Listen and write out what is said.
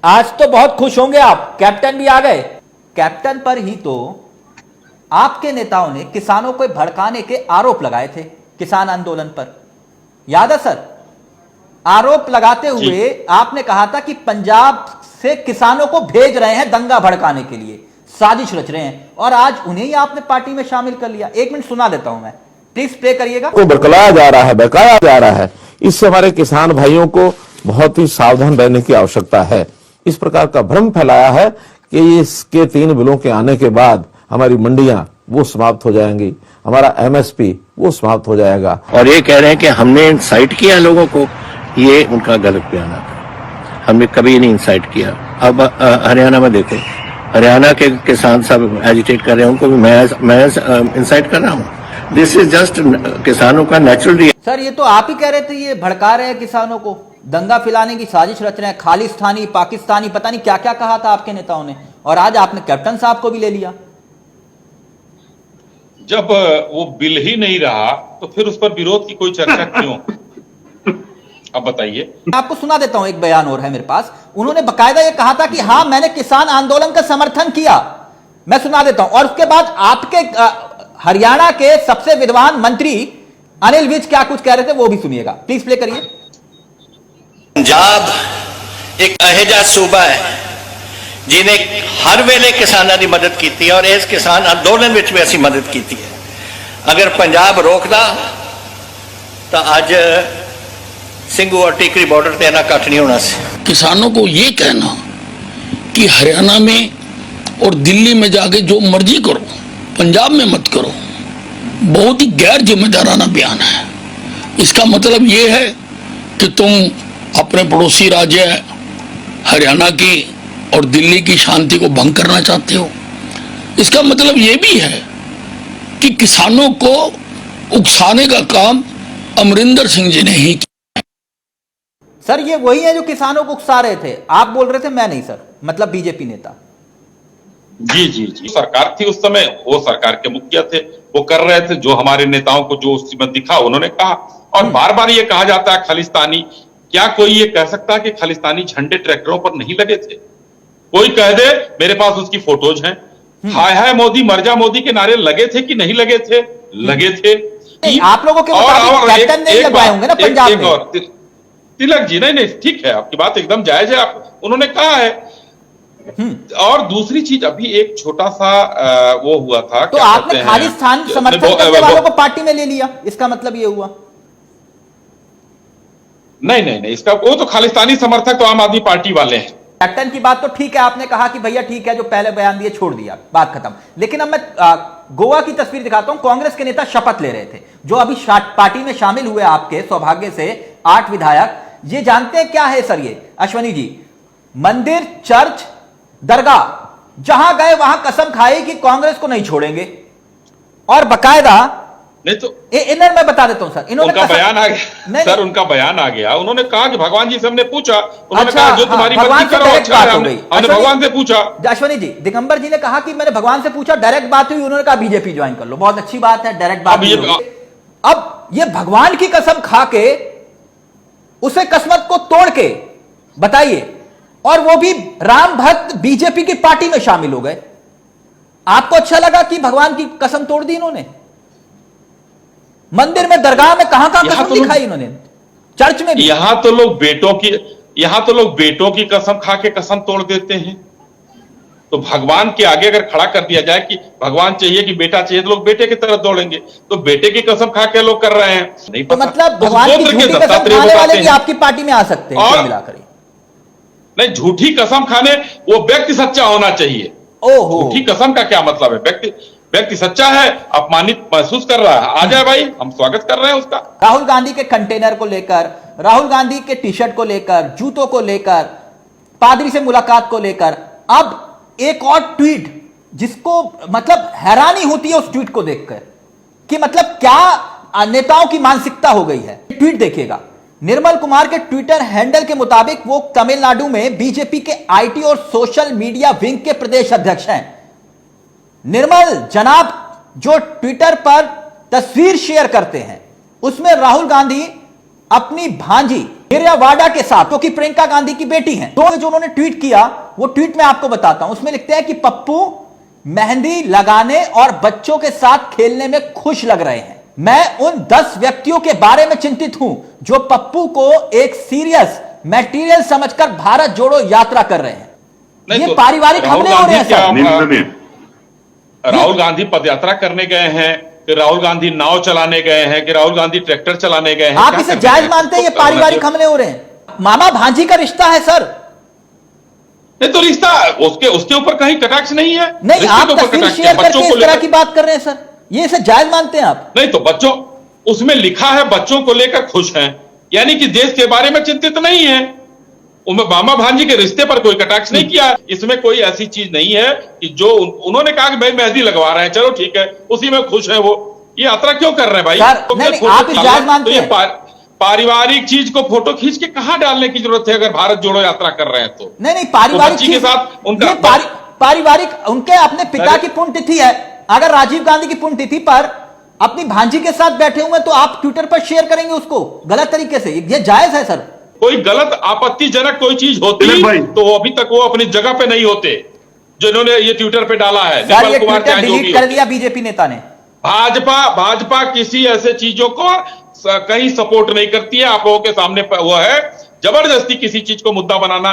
आज तो बहुत खुश होंगे आप, कैप्टन भी आ गए। कैप्टन पर ही तो आपके नेताओं ने किसानों को भड़काने के आरोप लगाए थे किसान आंदोलन पर, याद है सर? आरोप लगाते हुए आपने कहा था कि पंजाब से किसानों को भेज रहे हैं दंगा भड़काने के लिए, साजिश रच रहे हैं, और आज उन्हें ही आपने पार्टी में शामिल कर लिया। एक मिनट सुना देता हूं मैं, प्लीज प्ले करिएगा। को बरकलाया जा रहा है, बहकाया जा रहा है। इससे हमारे किसान भाइयों को बहुत ही सावधान रहने की आवश्यकता है। इस प्रकार का भ्रम फैलाया है कि इसके 3 बिलों के आने के बाद हमारी मंडियां वो समाप्त हो जाएंगी, हमारा एमएसपी वो समाप्त हो जाएगा। और ये कह रहे हैं कि हमने इंसाइट किया लोगों को, ये उनका गलत बयान था। हमने कभी नहीं इंसाइट किया। अब हरियाणा में देखो, हरियाणा के किसान सब एजिटेट कर रहे हैं, उनको भी मैं इंसाइट कर रहा हूँ। दिस इज जस्ट किसानों का नेचुरल रिएक्शन। सर ये तो आप ही कह रहे थे ये भड़का रहे हैं किसानों को, दंगा फैलाने की साजिश रच रहे हैं, खालिस्तानी पाकिस्तानी पता नहीं क्या क्या कहा था आपके नेताओं ने, और आज आपने कैप्टन साहब को भी ले लिया। जब वो बिल ही नहीं रहा तो फिर उस पर विरोध की कोई चर्चा क्यों? अब बताइए। मैं आपको सुना देता हूं, एक बयान और है मेरे पास। उन्होंने बकायदा ये कहा था कि हाँ मैंने किसान आंदोलन का समर्थन किया। मैं सुना देता हूं, और उसके बाद आपके हरियाणा के सबसे विद्वान मंत्री अनिल विज क्या कुछ कह रहे थे वो भी सुनिएगा, प्लीज प्ले करिए। पंजाब एक अहिजा सूबा है जिन्हें हर वेले किसानों की मदद की और इस किसान अंदोलन में भी असी मदद की है। अगर पंजाब रोकदा तो अज सिंघू और टीकरी बॉर्डर पर इतना कट नहीं होना सी। किसानों को ये कहना कि हरियाणा में और दिल्ली में जाके जो मर्जी करो, पंजाब में मत करो, बहुत ही गैर जिम्मेदाराना बयान है। इसका मतलब ये है कि तुम अपने पड़ोसी राज्य हरियाणा की और दिल्ली की शांति को भंग करना चाहते हो। इसका मतलब ये भी है कि किसानों को उकसाने का काम अमरिंदर सिंह जी ने ही किया। सर ये वही है जो किसानों को उकसा रहे थे, आप बोल रहे थे, मैं नहीं सर, मतलब बीजेपी नेता। जी जी जी, सरकार थी उस समय, वो सरकार के मुखिया थे, वो कर रहे थे जो हमारे नेताओं को जो उस समय दिखा उन्होंने कहा। और बार बार ये कहा जाता है खालिस्तानी, क्या कोई ये कह सकता है कि खालिस्तानी झंडे ट्रैक्टरों पर नहीं लगे थे? कोई कह दे, मेरे पास उसकी फोटोज हैं। हाय हाय मोदी, मर जा मोदी के नारे लगे थे कि नहीं लगे थे? लगे थे। आप लोगों के मुताबिक कैप्टन ने लगवाए होंगे ना पंजाब में। और तिलक जी, नहीं नहीं ठीक है, आपकी बात एकदम जायज है, आप उन्होंने कहा है। और दूसरी चीज, अभी एक छोटा सा वो हुआ था, तो आपने खालिस्तान समर्थन करने वालों को पार्टी में ले लिया, इसका मतलब ये हुआ? नहीं नहीं नहीं, इसका वो तो खालिस्तानी समर्थक तो आम आदमी पार्टी वाले हैं। कैप्टन की बात तो ठीक है, आपने कहा कि भैया ठीक है, जो पहले बयान दिए छोड़ दिया, बात खत्म। लेकिन अब मैं गोवा की तस्वीर दिखाता हूं। कांग्रेस के नेता शपथ ले रहे थे, जो अभी पार्टी में शामिल हुए आपके सौभाग्य से 8 विधायक। ये जानते हैं क्या है सर? ये अश्वनी जी, मंदिर, चर्च, दरगाह, जहां गए वहां कसम खाई कि कांग्रेस को नहीं छोड़ेंगे, और बकायदा नहीं तो इन्हें मैं बता देता हूं सर, इन्होंने उनका बयान आ गया सर, उनका बयान आ गया। उन्होंने कहा कि भगवान जी से हमने पूछा, उन्होंने कहा जो तुम्हारी मर्जी करो, अच्छा है, हमने भगवान से पूछा। अश्वनी जी, दिगंबर जी ने कहा कि मैंने भगवान से पूछा, डायरेक्ट बात हुई, उन्होंने कहा बीजेपी ज्वाइन कर लो। बहुत अच्छी बात है, डायरेक्ट बात। अब ये भगवान की कसम खा के, उसे किस्मत को तोड़ के, बताइए, और वो भी राम भक्त बीजेपी की पार्टी में शामिल हो गए। आपको अच्छा लगा कि भगवान की कसम तोड़ दी इन्होंने? मंदिर में, दरगाह में, कहां कहां कसम दिखाई इन्होंने, चर्च में भी। यहां तो लोग बेटों की कसम खा के कसम तोड़ देते हैं। तो भगवान के आगे अगर खड़ा कर दिया जाए कि भगवान चाहिए कि बेटा चाहिए, तो लोग बेटे की तरफ दौड़ेंगे। तो बेटे की कसम खा के लोग कर रहे हैं, नहीं तो मतलब भगवान की झूठी कसम खाने वाले भी आपकी पार्टी में आ सकते हैं और मिलाकर? नहीं, झूठी कसम खाने वो व्यक्ति सच्चा होना चाहिए। झूठी कसम का क्या मतलब है? व्यक्ति सच्चा है, अपमानित महसूस कर रहा है, आ जाए भाई, हम स्वागत कर रहे हैं उसका। राहुल गांधी के कंटेनर को लेकर, राहुल गांधी के टी शर्ट को लेकर, जूतों को लेकर, पादरी से मुलाकात को लेकर, अब एक और ट्वीट, जिसको मतलब हैरानी होती है उस ट्वीट को देखकर कि मतलब क्या नेताओं की मानसिकता हो गई है। ट्वीट देखिएगा, निर्मल कुमार के ट्विटर हैंडल के मुताबिक वो तमिलनाडु में बीजेपी के आईटी और सोशल मीडिया विंग के प्रदेश अध्यक्ष हैं। निर्मल जनाब जो ट्विटर पर तस्वीर शेयर करते हैं, उसमें राहुल गांधी अपनी भांजी मेरिया वाडा के साथ, क्योंकि प्रियंका गांधी की बेटी हैं, तो जो उन्होंने ट्वीट किया, वो ट्वीट मैं आपको बताता हूं। उसमें लिखते हैं कि पप्पू मेहंदी लगाने और बच्चों के साथ खेलने में खुश लग रहे हैं। मैं उन 10 व्यक्तियों के बारे में चिंतित हूं जो पप्पू को एक सीरियस मटेरियल समझकर भारत जोड़ो यात्रा कर रहे हैं। ये तो पारिवारिक हमले हो रहे हैं सर। राहुल गांधी पदयात्रा करने गए हैं कि राहुल गांधी नाव चलाने गए हैं कि राहुल गांधी ट्रैक्टर चलाने गए हैं? आप क्या इसे करने जायज गए? मानते हैं ये तो करना पारिवारिक चाहिए। हमले हो रहे हैं? मामा भांजी का रिश्ता है सर। नहीं तो रिश्ता उसके ऊपर कहीं कटाक्ष नहीं है। नहीं, रिश्ते आप के ऊपर तस्वीर कटाक्ष है, शेयर बच्चों करके को इस तरह लेकर की बात कर रहे हैं सर। ये इसे जायज मानते हैं आप? नहीं तो बच्चों, उसमें लिखा है बच्चों को लेकर खुश हैं, यानी कि देश के बारे में चिंतित नहीं है। मामा भांजी के रिश्ते पर कोई कटाक्ष नहीं किया। इसमें कोई ऐसी चीज नहीं है कि जो उन्होंने कहा कि भाई मेहंदी लगवा रहे हैं, चलो ठीक है, उसी में खुश है वो। ये यात्रा क्यों कर रहे हैं भाई? सर, तो नहीं, फोटो आप इस डालना- जायज मानते तो ये हैं? पारिवारिक चीज को फोटो खींच के कहां डालने की जरूरत है अगर भारत जोड़ो यात्रा कर रहे हैं तो? नहीं, पारिवारिक बच्ची के चीज- साथ उनका ये पारिवारिक उनके अपने पिता की पुण्यतिथि है। अगर राजीव गांधी की पुण्यतिथि पर अपनी भांजी के साथ बैठे हुए तो आप ट्विटर पर शेयर करेंगे उसको गलत तरीके से? ये जायज है सर? कोई गलत आपत्तिजनक कोई चीज होती तो वो अभी तक वो अपनी जगह पे नहीं होते जो इन्होंने ये ट्विटर पे डाला है। सर, निर्मल ये कुमार ट्विटर चाहे जो भी डिलीट हो। कर दिया बीजेपी नेता ने। भाजपा किसी ऐसे चीजों को कहीं सपोर्ट नहीं करती है। आप लोगों के सामने वो है जबरदस्ती किसी चीज को मुद्दा बनाना।